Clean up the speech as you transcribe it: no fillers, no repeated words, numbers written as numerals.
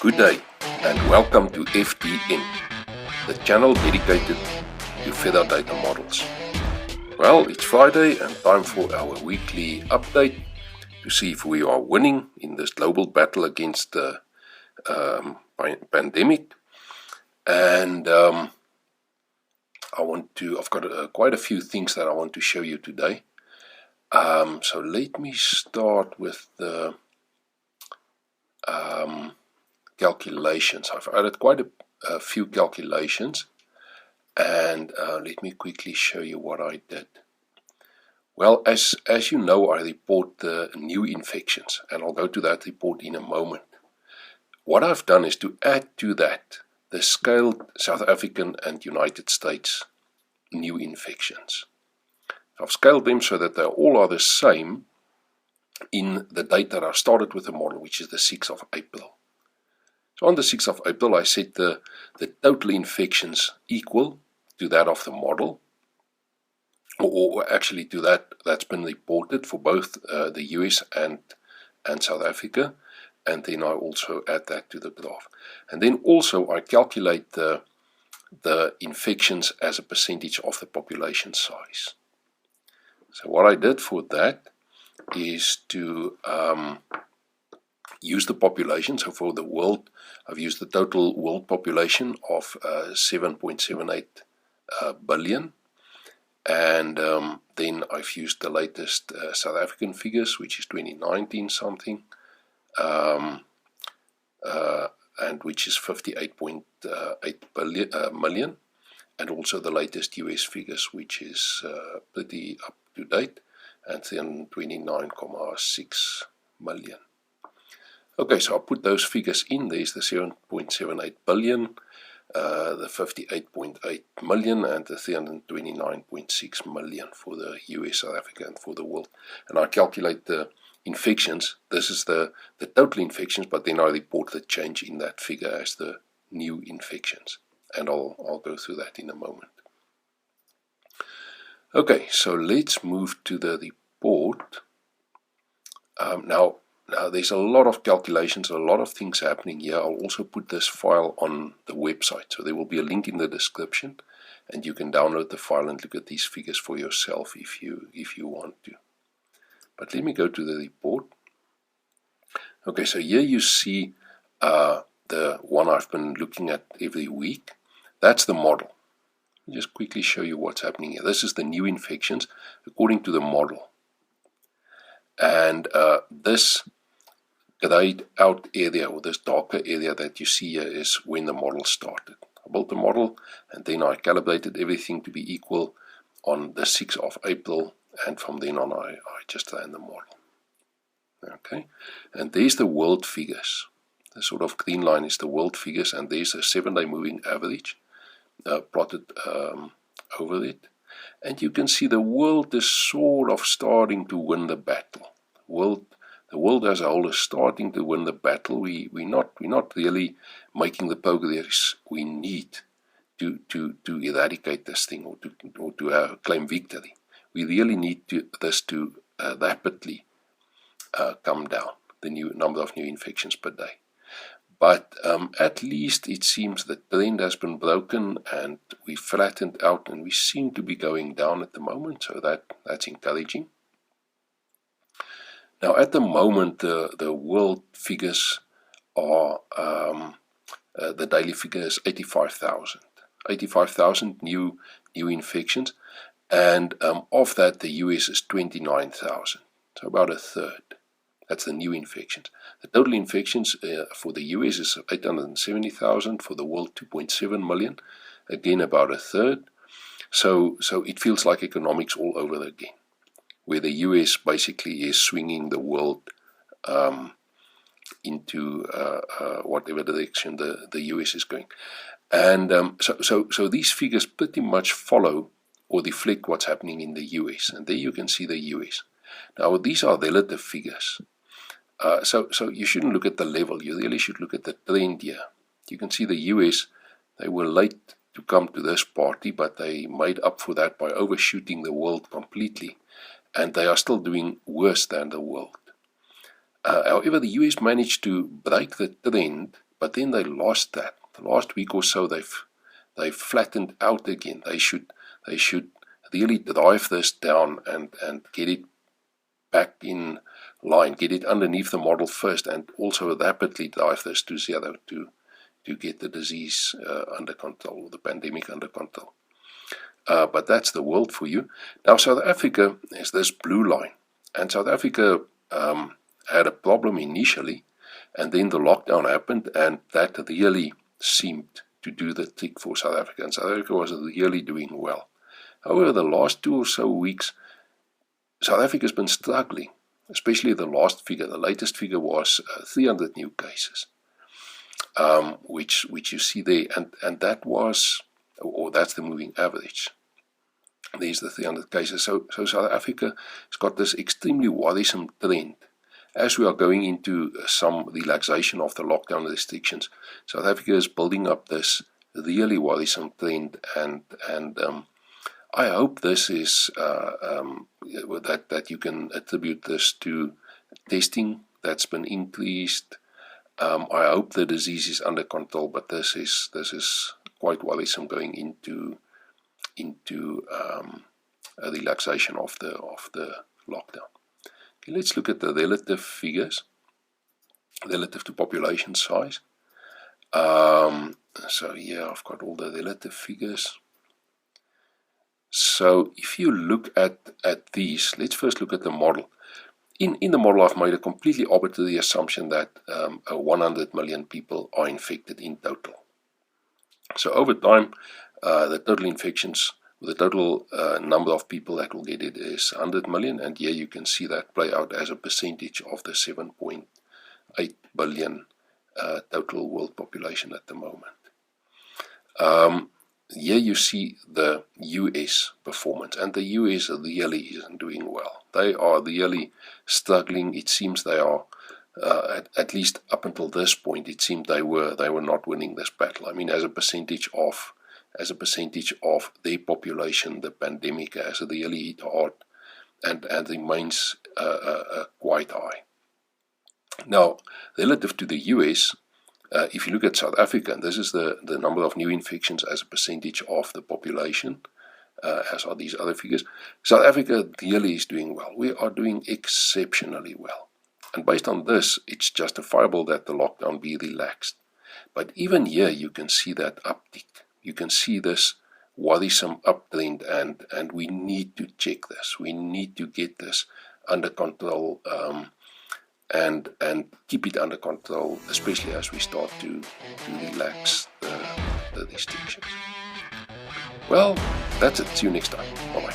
Good day and welcome to FDM, the channel dedicated to feather data models. Well, it's Friday and time for our weekly update to see if we are winning in this global battle against the pandemic. And I've got quite a few things that I want to show you today. So let me start with the calculations. I've added quite a few calculations, and let me quickly show you what I did. Well, as you know, I report the new infections, and I'll go to that report in a moment. What I've done is to add to that the scaled South African and United States new infections. I've scaled them so that they all are the same in the date that I started with the model, which is the 6th of April. So on the 6th of April, I set the total infections equal to that of the model, or actually to that's been reported for both the US and South Africa, and then I also add that to the graph. And then also I calculate the infections as a percentage of the population size. So what I did for that is to use the population. So for the world, I've used the total world population of 7.78 billion. And then I've used the latest South African figures, which is 2019 something, and which is 58.8 million, and also the latest US figures, which is pretty up to date, and then 29.6 million. Okay, so I'll put those figures in. There's the 7.78 billion, the 58.8 million, and the 329.6 million for the US, South Africa, and for the world. And I calculate the infections. This is the total infections, but then I report the change in that figure as the new infections. And I'll go through that in a moment. Okay, so let's move to the report. Now there's a lot of calculations, a lot of things happening here. I'll also put this file on the website, so there will be a link in the description, and you can download the file and look at these figures for yourself if you want to. But let me go to the report. Okay, so here you see the one I've been looking at every week. That's the model. I'll just quickly show you what's happening here. This is the new infections according to the model. And this grayed out area, or this darker area that you see here, is when the model started. I built the model and then I calibrated everything to be equal on the 6th of April, and from then on I just ran the model. Okay, and there's the world figures. The sort of green line is the world figures, and there's a 7-day moving average plotted over it. And you can see the world is sort of starting to win the battle. The world as a whole is starting to win the battle. We're not really making the progress we need to eradicate this thing, or to claim victory. We really need this to rapidly come down, the number of new infections per day. But at least it seems the trend has been broken and we flattened out, and we seem to be going down at the moment, so that's encouraging. Now at the moment the world figures are, the daily figure is 85,000 new infections, and of that the US is 29,000, so about a third. That's the new infections. The total infections for the US is 870,000, for the world 2.7 million, again about a third. So it feels like economics all over again, where the US basically is swinging the world into whatever direction the US is going. And so these figures pretty much follow or reflect what's happening in the US. And there you can see the US. Now these are relative figures. So you shouldn't look at the level, you really should look at the trend here. You can see the US, they were late to come to this party, but they made up for that by overshooting the world completely, and they are still doing worse than the world. However, the US managed to break the trend, but then they lost that. The last week or so, they've flattened out again. They should really drive this down and get it back in line, get it underneath the model first, and also rapidly drive this to zero to get the disease under control, the pandemic under control. But that's the world for you. Now, South Africa is this blue line, and South Africa had a problem initially, and then the lockdown happened, and that really seemed to do the trick for South Africa, and South Africa was really doing well. However, the last 2 or so weeks, South Africa's been struggling, especially the last figure. The latest figure was 300 new cases, which you see there, and that was, or that's the moving average. There's the 300 cases. So South Africa has got this extremely worrisome trend. As we are going into some relaxation of the lockdown restrictions, South Africa is building up this really worrisome trend, and I hope this is that you can attribute this to testing that's been increased. I hope the disease is under control, but this is quite worrisome going into a relaxation of the lockdown. Okay, let's look at the relative figures relative to population size. So here I've got all the relative figures. So if you look at these, let's first look at the model. In the model, I've made a completely arbitrary assumption that 100 million people are infected in total. So over time, the total infections, the total number of people that will get it is 100 million, and here you can see that play out as a percentage of the 7.8 billion total world population at the moment. Here you see the US performance, and the US really isn't doing well. They are really struggling. It seems they are, at least up until this point, it seemed they were not winning this battle. I mean, as a percentage of their population, the pandemic has really hit hard and remains quite high. Now, relative to the US, if you look at South Africa, and this is the number of new infections as a percentage of the population, as are these other figures, South Africa really is doing well. We are doing exceptionally well. And based on this, it's justifiable that the lockdown be relaxed. But even here, you can see that uptick. You can see this worrisome uptrend, and we need to check this. We need to get this under control, and keep it under control, especially as we start to relax the restrictions. Well, that's it. See you next time. Bye-bye.